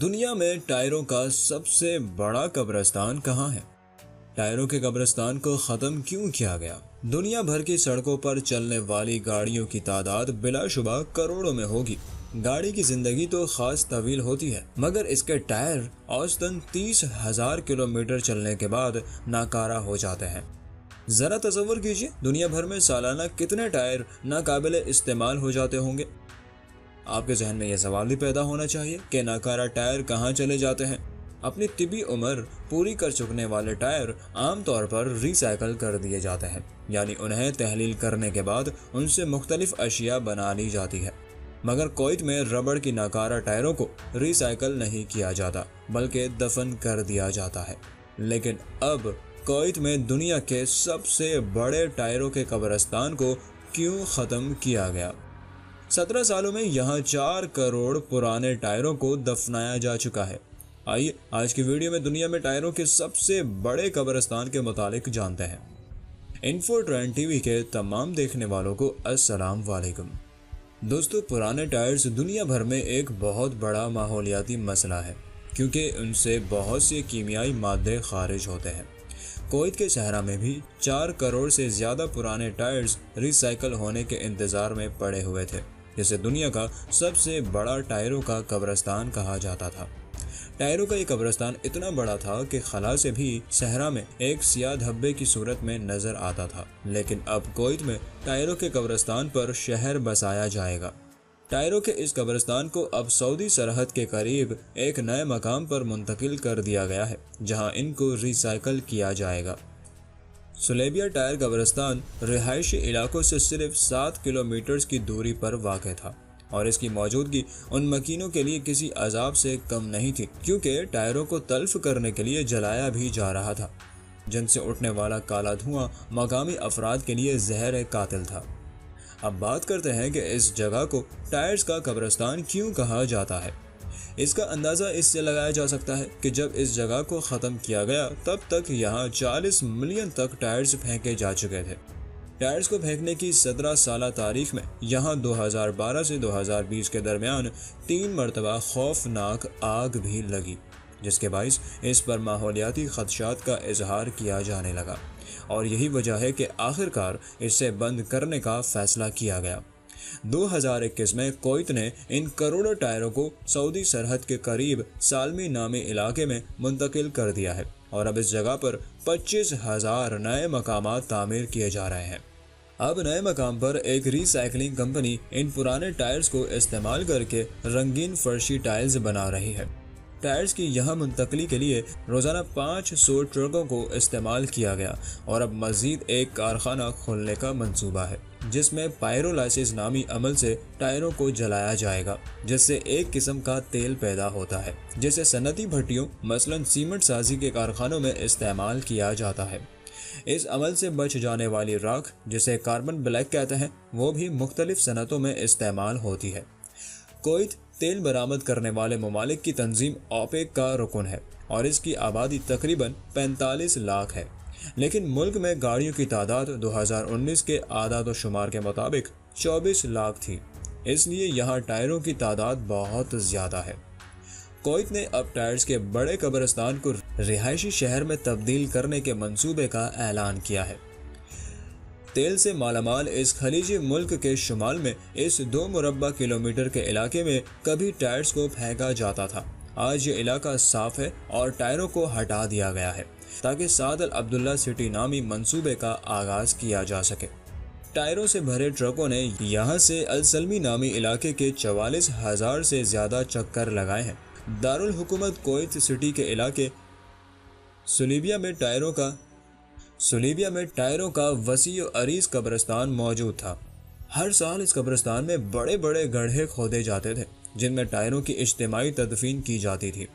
دنیا میں ٹائروں کا سب سے بڑا قبرستان کہاں ہے؟ ٹائروں کے قبرستان کو ختم کیوں کیا گیا؟ دنیا بھر کی سڑکوں پر چلنے والی گاڑیوں کی تعداد بلا شبہ کروڑوں میں ہوگی۔ گاڑی کی زندگی تو خاص طویل ہوتی ہے، مگر اس کے ٹائر اوسطاً 30,000 کلومیٹر چلنے کے بعد ناکارہ ہو جاتے ہیں۔ ذرا تصور کیجئے، دنیا بھر میں سالانہ کتنے ٹائر ناقابل استعمال ہو جاتے ہوں گے؟ آپ کے ذہن میں یہ سوال بھی پیدا ہونا چاہیے کہ ناکارہ ٹائر کہاں چلے جاتے ہیں؟ اپنی طبی عمر پوری کر چکنے والے ٹائر عام طور پر ری سائیکل کر دیے جاتے ہیں، یعنی انہیں تحلیل کرنے کے بعد ان سے مختلف اشیاء بنا لی جاتی ہے۔ مگر کویت میں ربڑ کی ناکارہ ٹائروں کو ری سائیکل نہیں کیا جاتا بلکہ دفن کر دیا جاتا ہے۔ لیکن اب کویت میں دنیا کے سب سے بڑے ٹائروں کے قبرستان کو کیوں ختم کیا گیا؟ 17 سالوں میں یہاں 4 کروڑ پرانے ٹائروں کو دفنایا جا چکا ہے۔ آئیے آج کی ویڈیو میں دنیا میں ٹائروں کے سب سے بڑے قبرستان کے متعلق جانتے ہیں۔ انفو ٹرینڈ ٹی وی کے تمام دیکھنے والوں کو السلام علیکم۔ دوستو، پرانے ٹائرز دنیا بھر میں ایک بہت بڑا ماحولیاتی مسئلہ ہے، کیونکہ ان سے بہت سے کیمیائی مادے خارج ہوتے ہیں۔ کویت کے صحرا میں بھی 4 کروڑ سے زیادہ پرانے ٹائرز ری سائیکل ہونے کے انتظار میں پڑے ہوئے تھے، جسے دنیا کا سب سے بڑا ٹائروں کا قبرستان کہا جاتا تھا۔ ٹائروں کا یہ قبرستان اتنا بڑا تھا کہ خلا سے بھی صحرا میں ایک سیاہ دھبے کی صورت میں نظر آتا تھا۔ لیکن اب کویت میں ٹائروں کے قبرستان پر شہر بسایا جائے گا۔ ٹائروں کے اس قبرستان کو اب سعودی سرحد کے قریب ایک نئے مقام پر منتقل کر دیا گیا ہے، جہاں ان کو ری سائیکل کیا جائے گا۔ سلیبیا ٹائر قبرستان رہائشی علاقوں سے صرف 7 کلومیٹر کی دوری پر واقع تھا، اور اس کی موجودگی ان مکینوں کے لیے کسی عذاب سے کم نہیں تھی، کیونکہ ٹائروں کو تلف کرنے کے لیے جلایا بھی جا رہا تھا، جن سے اٹھنے والا کالا دھواں مقامی افراد کے لیے زہر قاتل تھا۔ اب بات کرتے ہیں کہ اس جگہ کو ٹائرز کا قبرستان کیوں کہا جاتا ہے۔ اس کا اندازہ اس سے لگایا جا سکتا ہے کہ جب اس جگہ کو ختم کیا گیا تب تک یہاں 40 ملین تک ٹائرز پھینکے جا چکے تھے۔ ٹائرز کو پھینکنے کی 17 سالہ تاریخ میں یہاں 2012 سے 2020 کے درمیان 3 مرتبہ خوفناک آگ بھی لگی، جس کے باعث اس پر ماحولیاتی خدشات کا اظہار کیا جانے لگا، اور یہی وجہ ہے کہ آخرکار اسے بند کرنے کا فیصلہ کیا گیا۔ 2021 میں کویت نے ان کروڑوں ٹائروں کو سعودی سرحد کے قریب سالمی نامی علاقے میں منتقل کر دیا ہے، اور اب اس جگہ پر 25,000 نئے مقامات تعمیر کیے جا رہے ہیں۔ اب نئے مقام پر ایک ری سائیکلنگ کمپنی ان پرانے ٹائرز کو استعمال کر کے رنگین فرشی ٹائلز بنا رہی ہے۔ ٹائرز کی یہاں منتقلی کے لیے روزانہ 500 ٹرکوں کو استعمال کیا گیا، اور اب مزید ایک کارخانہ کھولنے کا منصوبہ ہے، جس میں پائرولائسس نامی عمل سے ٹائروں کو جلایا جائے گا، جس سے ایک قسم کا تیل پیدا ہوتا ہے، جسے صنعتی بھٹیوں مثلاً سیمنٹ سازی کے کارخانوں میں استعمال کیا جاتا ہے۔ اس عمل سے بچ جانے والی راکھ، جسے کاربن بلیک کہتے ہیں، وہ بھی مختلف صنعتوں میں استعمال ہوتی ہے۔ کویت تیل برآمد کرنے والے ممالک کی تنظیم اوپیک کا رکن ہے، اور اس کی آبادی تقریباً 45 لاکھ ہے، لیکن ملک میں گاڑیوں کی تعداد 2019 کے اعداد و شمار کے مطابق 24 لاکھ تھی، اس لیے یہاں ٹائروں کی تعداد بہت زیادہ ہے۔ کویت نے اب ٹائرز کے بڑے قبرستان کو رہائشی شہر میں تبدیل کرنے کے منصوبے کا اعلان کیا ہے۔ تیل سے مالا مال اس خلیجی ملک کے شمال میں اس 2 مربع کلومیٹر کے علاقے میں کبھی ٹائرز کو پھینکا جاتا تھا۔ آج یہ علاقہ صاف ہے اور ٹائروں کو ہٹا دیا گیا ہے، تاکہ سعد العبداللہ سٹی نامی منصوبے کا آغاز کیا جا سکے۔ ٹائروں سے بھرے ٹرکوں نے یہاں سے السلمی نامی علاقے کے 44,000 سے زیادہ چکر لگائے ہیں۔ دارالحکومت کویت سٹی کے علاقے سلیبیا میں ٹائروں کا وسیع و عریض قبرستان موجود تھا۔ ہر سال اس قبرستان میں بڑے بڑے گڑھے کھودے جاتے تھے، جن میں ٹائروں کی اجتماعی تدفین کی جاتی تھی۔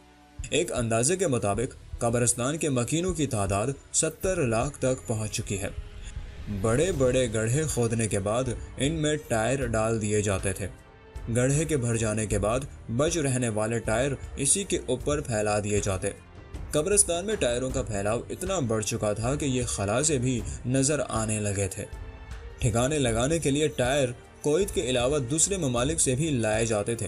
ایک اندازے کے مطابق قبرستان کے مکینوں کی تعداد 70 لاکھ تک پہنچ چکی ہے۔ بڑے بڑے گڑھے کھودنے کے بعد ان میں ٹائر ڈال دیے جاتے تھے۔ گڑھے کے بھر جانے کے بعد بچ رہنے والے ٹائر اسی کے اوپر پھیلا دیے جاتے۔ قبرستان میں ٹائروں کا پھیلاؤ اتنا بڑھ چکا تھا کہ یہ خلا سے بھی نظر آنے لگے تھے۔ ٹھکانے لگانے کے لیے ٹائر کویت کے علاوہ دوسرے ممالک سے بھی لائے جاتے تھے۔